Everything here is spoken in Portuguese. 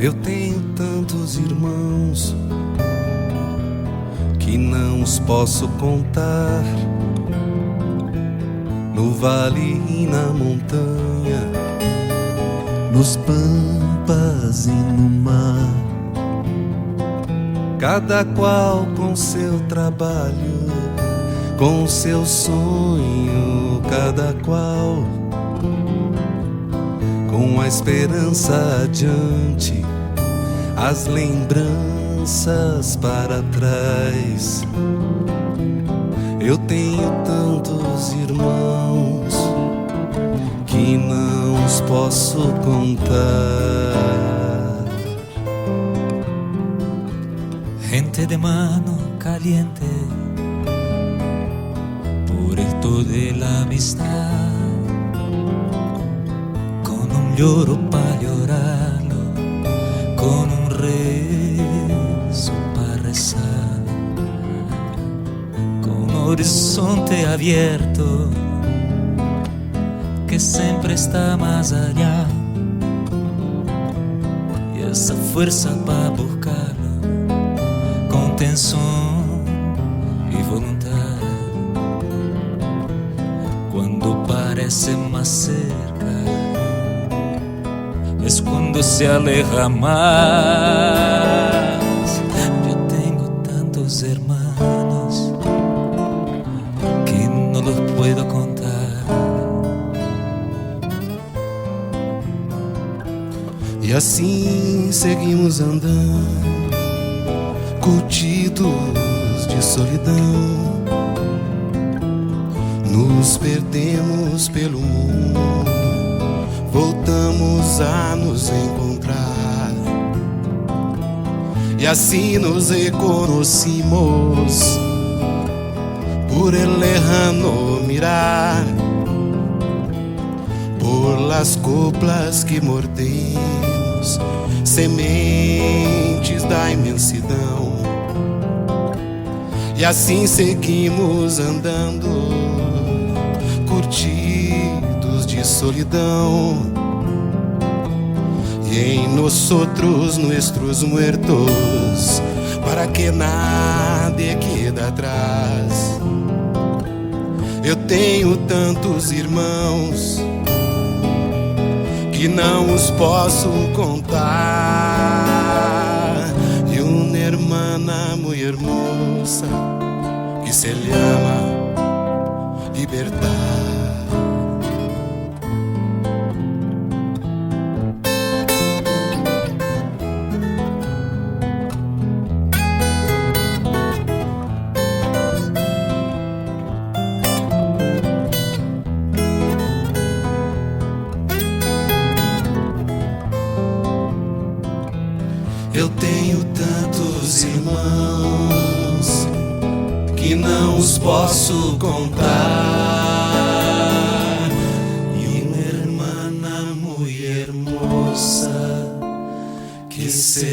Eu tenho tantos irmãos que não os posso contar, no vale e na montanha, nos pampas e no mar. Cada qual com seu trabalho, com seu sonho, cada qual com a esperança adiante, as lembranças para trás. Eu tenho tantos irmãos que não os posso contar. Gente de mano caliente, por esto de la amistad, con un lloro para llorarlo, con un rezo para rezar, con un horizonte abierto que siempre está más allá, y esa fuerza para buscarlo, contención y voluntad. Cuando parece más cerca, es cuando se aleja más. Yo tengo tantos hermanos que no los puedo contar. E assim seguimos andando, curtidos de solidão. Nos perdemos pelo mundo, voltamos a nos encontrar. E assim nos reconocimos por el lejano mirar, por las coplas que mordemos, sementes da imensidão. E assim seguimos andando, curtidos de solidão. Y en nosotros nuestros muertos, para que nadie quede atrás. Eu tenho tantos irmãos que não os posso contar, e uma hermana muy hermosa que se llama libertad. Eu tenho tantos irmãos que não os posso contar, e uma hermana muy hermosa que se